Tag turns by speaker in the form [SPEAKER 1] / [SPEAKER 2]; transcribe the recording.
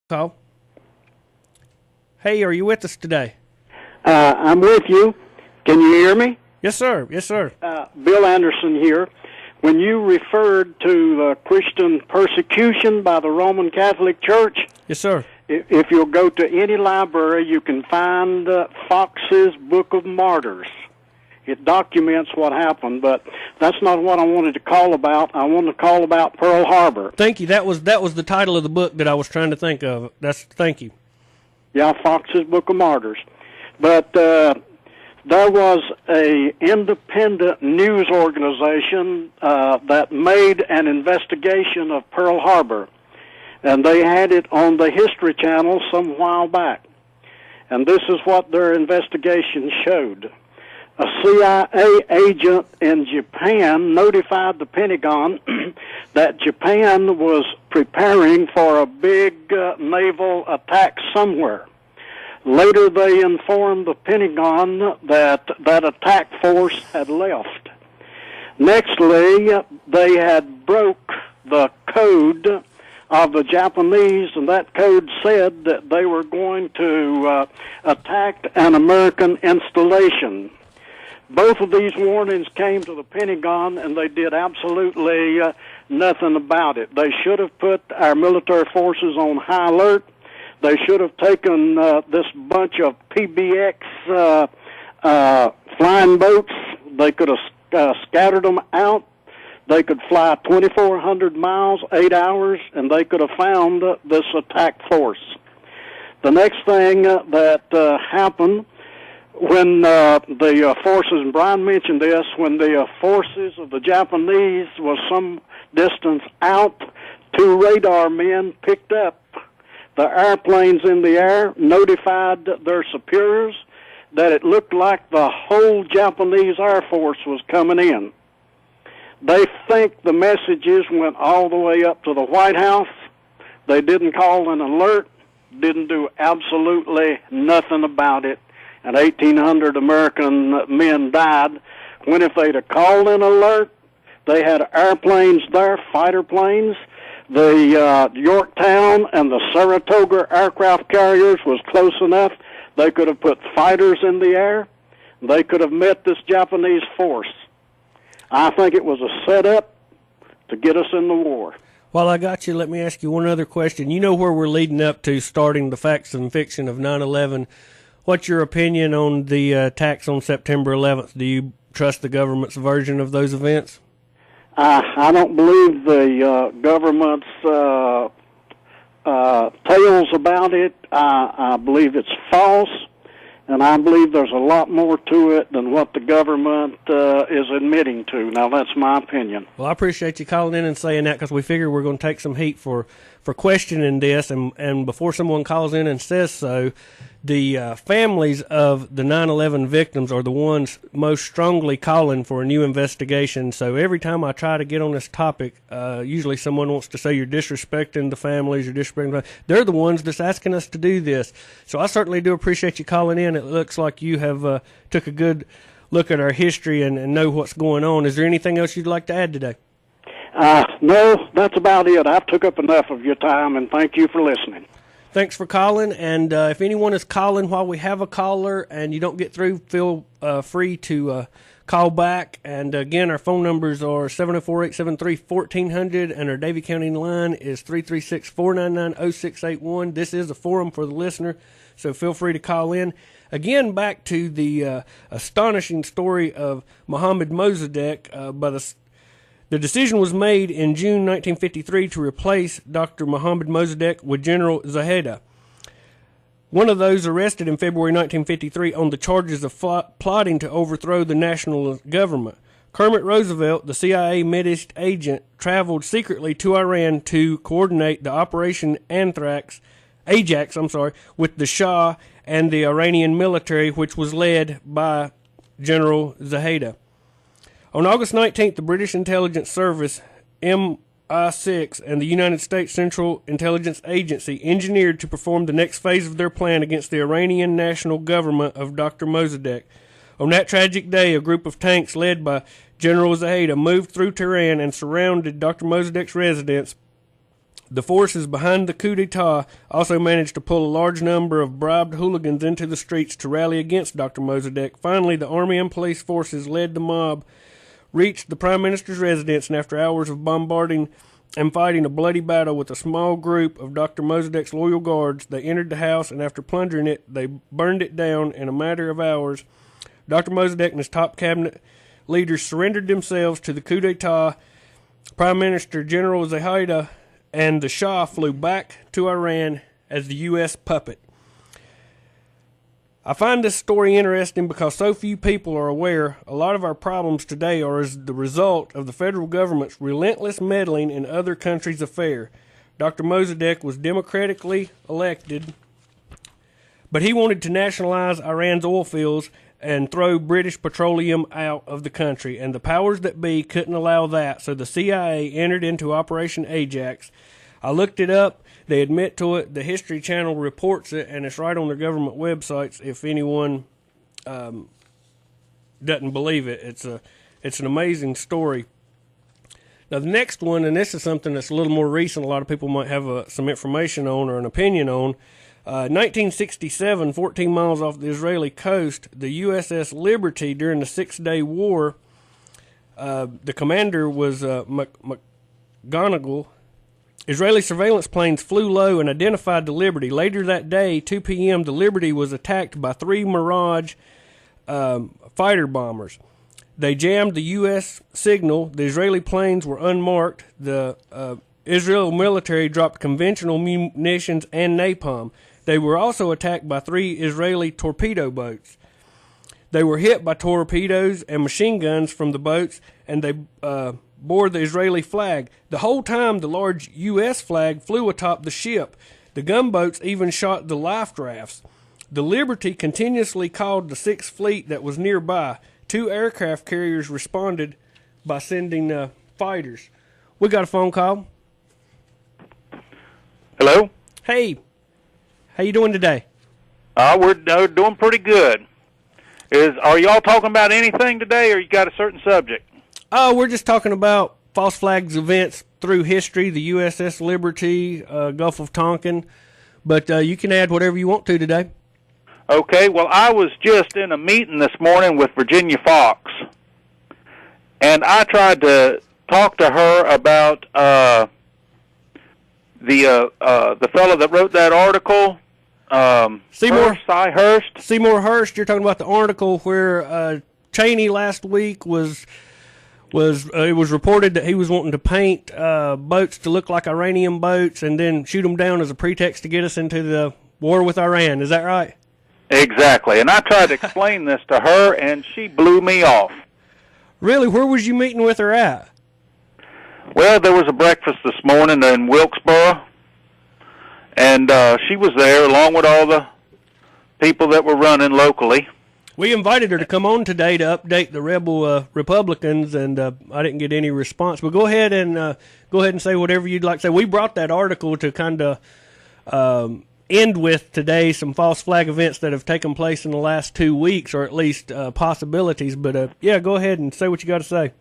[SPEAKER 1] Call. Hey, are you with us today?
[SPEAKER 2] I'm with you. Can you hear me?
[SPEAKER 1] Yes, sir. Yes, sir.
[SPEAKER 2] Bill Anderson here. When you referred to Christian persecution by the Roman Catholic Church,
[SPEAKER 1] Yes, sir.
[SPEAKER 2] if you'll go to any library, you can find Fox's Book of Martyrs. It documents what happened, but that's not what I wanted to call about. I wanted to call about Pearl Harbor.
[SPEAKER 1] Thank you. That was the title of the book that I was trying to think of. Thank you.
[SPEAKER 2] Yeah, Fox's Book of Martyrs. But there was a independent news organization that made an investigation of Pearl Harbor, and they had it on the History Channel some while back. And this is what their investigation showed. A CIA agent in Japan notified the Pentagon that Japan was preparing for a big naval attack somewhere. Later, they informed the Pentagon that that attack force had left. Nextly, they had broke the code of the Japanese, and that code said that they were going to attack an American installation. Both of these warnings came to the Pentagon, and they did absolutely nothing about it. They should have put our military forces on high alert. They should have taken this bunch of PBX flying boats. They could have scattered them out. They could fly 2,400 miles, 8 hours, and they could have found this attack force. The next thing that happened when the forces, and Brian mentioned this, when the forces of the Japanese was some distance out, two radar men picked up the airplanes in the air, notified their superiors that it looked like the whole Japanese Air Force was coming in. They think the messages went all the way up to the White House. They didn't call an alert, didn't do absolutely nothing about it, and 1,800 American men died. When if they'd have called an alert, they had airplanes there, fighter planes. The Yorktown and the Saratoga aircraft carriers was close enough. They could have put fighters in the air. They could have met this Japanese force. I think it was a setup to get us in the war.
[SPEAKER 1] While I got you, let me ask you one other question. You know where we're leading up to starting the facts and fiction of 9/11. What's your opinion on the attacks on September 11th? Do you trust the government's version of those events?
[SPEAKER 2] I don't believe the government's tales about it. I believe it's false, and I believe there's a lot more to it than what the government is admitting to. Now, that's my opinion.
[SPEAKER 1] Well, I appreciate you calling in and saying that, because we figure we're going to take some heat for questioning this. And before someone calls in and says so, the families of the 9/11 victims are the ones most strongly calling for a new investigation. So every time I try to get on this topic, usually someone wants to say you're disrespecting the families, you're disrespecting. They're the ones that's asking us to do this. So I certainly do appreciate you calling in. It looks like you have took a good look at our history and know what's going on. Is there anything else you'd like to add today?
[SPEAKER 2] No, that's about it. I've took up enough of your time, and thank you for listening.
[SPEAKER 1] Thanks for calling, and if anyone is calling while we have a caller and you don't get through, feel free to call back. And again, our phone numbers are 704-873-1400, and our Davie County line is 336-499-0681. This is a forum for the listener, so feel free to call in. Again, back to the astonishing story of Mohammed Mossadegh. The decision was made in June 1953 to replace Dr. Mohammed Mossadegh with General Zaheda, one of those arrested in February 1953 on the charges of plotting to overthrow the national government. Kermit Roosevelt, the CIA Middle East agent, traveled secretly to Iran to coordinate the Operation Ajax, with the Shah and the Iranian military, which was led by General Zaheda. On August 19th, the British Intelligence Service, MI6, and the United States Central Intelligence Agency engineered to perform the next phase of their plan against the Iranian national government of Dr. Mossadegh. On that tragic day, a group of tanks led by General Zaheda moved through Tehran and surrounded Dr. Mossadegh's residence The forces behind the coup d'etat also managed to pull a large number of bribed hooligans into the streets to rally against Dr. Mossadegh. Finally, the army and police forces led the mob, reached the Prime Minister's residence, and after hours of bombarding and fighting a bloody battle with a small group of Dr. Mossadegh's loyal guards, they entered the house, and after plundering it, they burned it down in a matter of hours. Dr. Mossadegh and his top cabinet leaders surrendered themselves to the coup d'etat. Prime Minister General Zaida and the Shah flew back to Iran as the U.S. puppet. I find this story interesting because so few people are aware a lot of our problems today are as the result of the federal government's relentless meddling in other countries' affairs. Dr. Mossadegh was democratically elected, but he wanted to nationalize Iran's oil fields and throw British petroleum out of the country, and the powers that be couldn't allow that, so the CIA entered into Operation Ajax. I looked it up. They admit to it. The History Channel reports it, and it's right on their government websites if anyone doesn't believe it. It's an amazing story. Now, the next one, and this is something that's a little more recent, a lot of people might have some information on or an opinion on. 1967, 14 miles off the Israeli coast, the USS Liberty during the Six-Day War, the commander was McGonigal. Israeli surveillance planes flew low and identified the Liberty. Later that day, 2 p.m., the Liberty was attacked by 3 Mirage fighter bombers. They jammed the U.S. signal. The Israeli planes were unmarked. The Israel military dropped conventional munitions and napalm. They were also attacked by 3 Israeli torpedo boats. They were hit by torpedoes and machine guns from the boats, and they bore the Israeli flag. The whole time, the large U.S. flag flew atop the ship. The gunboats even shot the life rafts. The Liberty continuously called the Sixth Fleet that was nearby. 2 aircraft carriers responded by sending fighters. We got a phone call.
[SPEAKER 3] Hello?
[SPEAKER 1] Hey, how you doing today?
[SPEAKER 3] We're doing pretty good. Are y'all talking about anything today, or you got a certain subject?
[SPEAKER 1] Oh, we're just talking about false flags events through history, the USS Liberty, Gulf of Tonkin. But you can add whatever you want to today.
[SPEAKER 3] Okay, well, I was just in a meeting this morning with Virginia Fox, and I tried to talk to her about the fellow that wrote that article,
[SPEAKER 1] Seymour
[SPEAKER 3] Hurst.
[SPEAKER 1] Seymour Hurst. You're talking about the article where Cheney last week was it was reported that he was wanting to paint boats to look like Iranian boats and then shoot them down as a pretext to get us into the war with Iran. Is that right?
[SPEAKER 3] Exactly. And I tried to explain this to her, and she blew me off.
[SPEAKER 1] Really? Where was you meeting with her at?
[SPEAKER 3] Well, there was a breakfast this morning in Wilkesboro, and she was there along with all the people that were running locally.
[SPEAKER 1] We invited her to come on today to update the rebel Republicans, and I didn't get any response. But go ahead and say whatever you'd like to say. We brought that article to kind of end with today some false flag events that have taken place in the last 2 weeks, or at least possibilities. But yeah, go ahead and say what you got to say.